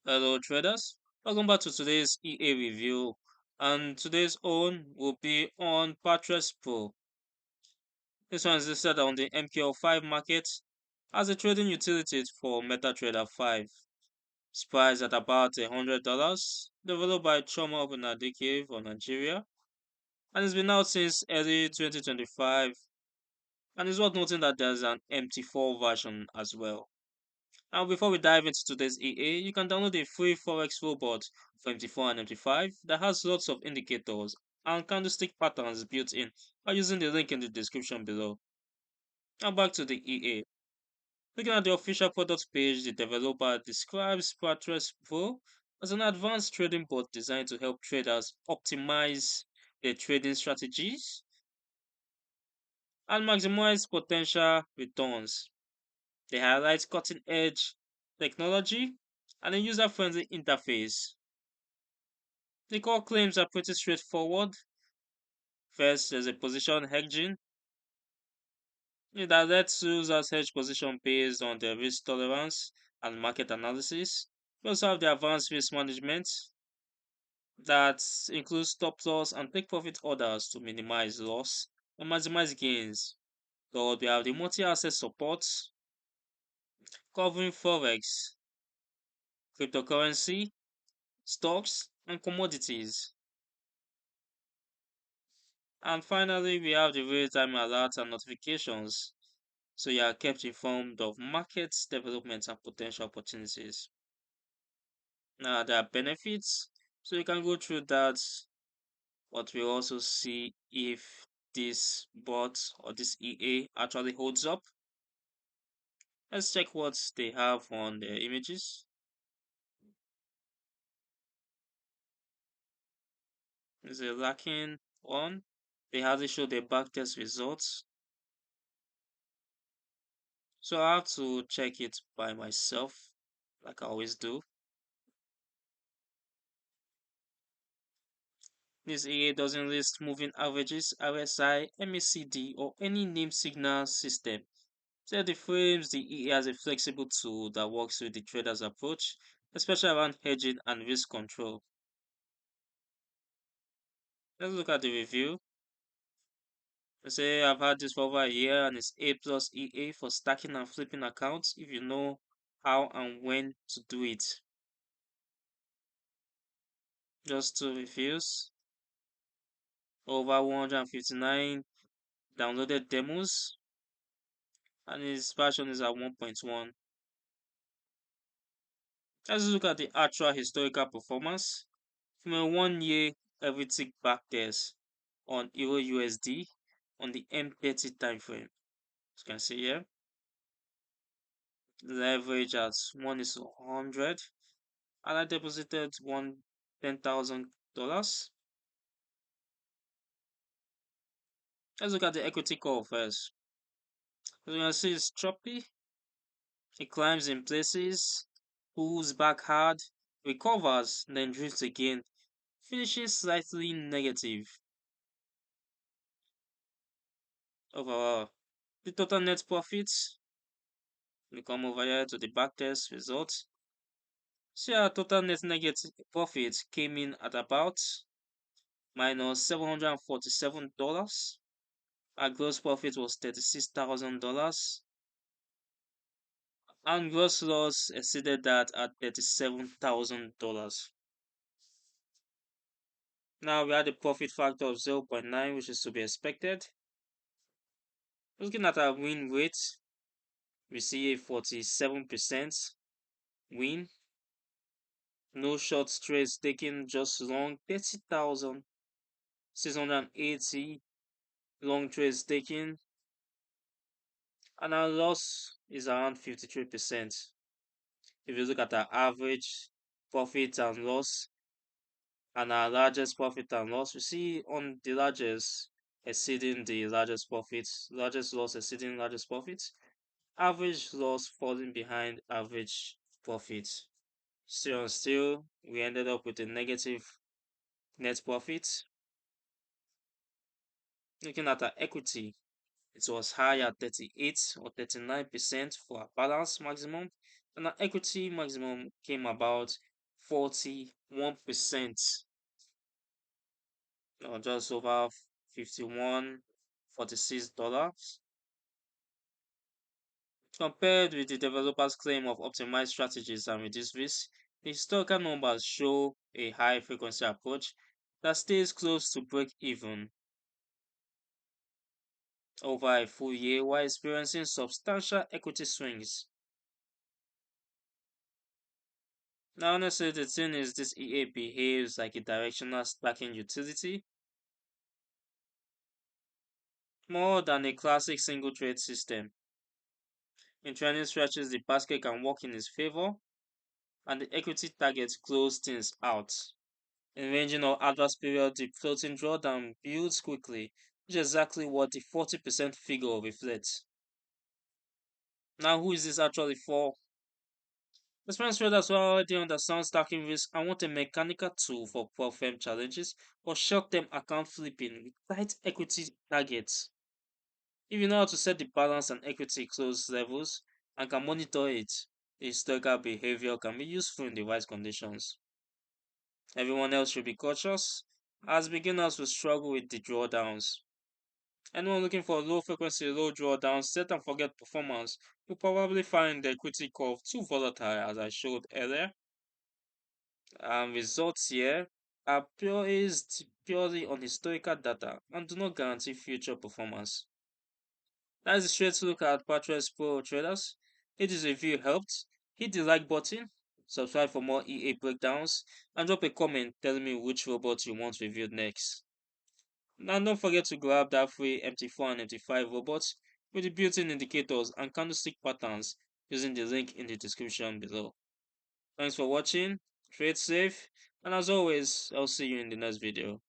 Hello traders, welcome back to today's EA review, and today's own will be on Patrex Pro. This one is listed on the MPL5 market as a trading utility for MetaTrader 5. It's priced at about $100, developed by Choma Obinadike for Nigeria, and it's been out since early 2025, and it's worth noting that there's an MT4 version as well. Now, before we dive into today's EA, you can download a free Forex robot for MT4 and MT5 that has lots of indicators and candlestick patterns built in by using the link in the description below. Now back to the EA. Looking at the official product page, the developer describes Patrex Pro as an advanced trading bot designed to help traders optimize their trading strategies and maximize potential returns. They highlight cutting edge technology and a user friendly interface. The core claims are pretty straightforward. First, there's a position hedging. That lets users hedge position based on their risk tolerance and market analysis. We also have the advanced risk management that includes stop loss and take profit orders to minimize loss and maximize gains. So we have the multi-asset support covering forex, cryptocurrency, stocks, and commodities. And finally, we have the real-time alerts and notifications, so you are kept informed of markets, developments, and potential opportunities. Now, there are benefits, so you can go through that, but we also see if this bot or this EA actually holds up. Let's check what they have on their images. Is a lacking one. They hardly show their backtest results, so I have to check it by myself, like I always do. This EA doesn't list moving averages, RSI, MACD, or any name signal system. Instead, it frames the EA as a flexible tool that works with the trader's approach, especially around hedging and risk control. Let's look at the review. Let's say I've had this for over a year and it's A plus EA for stacking and flipping accounts if you know how and when to do it. Just two reviews. Over 159 downloaded demos, and its version is at 1.1. Let's look at the actual historical performance from a 1 year every tick backtest on EURUSD on the M30 time frame. As you can see here, leverage at 1 is to 100, and I deposited $10,000. Let's look at the equity call first. As you can see, it's choppy. It climbs in places, pulls back hard, recovers, then drifts again, finishing slightly negative overall. The total net profits, we come over here to the backtest results. So our total net negative profit came in at about minus $747. Our gross profit was $36,000, and gross loss exceeded that at $37,000. Now we had a profit factor of 0.9, which is to be expected. Looking at our win rate, we see a 47% win. No short trades taken, just long 30,680 long trades taken, and our loss is around 53%. If you look at our average profit and loss and our largest profit and loss, we see on the largest exceeding the largest profits, largest loss exceeding largest profits, average loss falling behind average profit. Still on still, we ended up with a negative net profit. Looking at our equity, it was high at 38 or 39% for our balance maximum, and our equity maximum came about 41%, or just over 51.46 dollars. Compared with the developer's claim of optimized strategies and reduced risk, the historical numbers show a high frequency approach that stays close to break even over a full year while experiencing substantial equity swings. Now, honestly, the thing is, this EA behaves like a directional stacking utility more than a classic single trade system. In training stretches, the basket can work in its favor, and the equity targets close things out. In ranging or adverse period, the floating drawdown builds quickly, which is exactly what the 40% figure reflects. Now, who is this actually for? Experienced traders who already understand stacking risk and want a mechanical tool for prop-firm challenges or short-term account flipping with tight equity targets. If you know how to set the balance and equity close levels and can monitor it, the historical behavior can be useful in the right conditions. Everyone else should be cautious, as beginners will struggle with the drawdowns. Anyone looking for low frequency, low drawdowns, set and forget performance will probably find the equity curve too volatile, as I showed earlier. And results here are based purely on historical data and do not guarantee future performance. That is a straight look at Patrex Pro traders. If this review helped, hit the like button, subscribe for more EA breakdowns, and drop a comment telling me which robot you want reviewed next. And don't forget to grab that free MT4 and MT5 robots with the built-in indicators and candlestick patterns using the link in the description below. Thanks for watching, trade safe, and as always, I'll see you in the next video.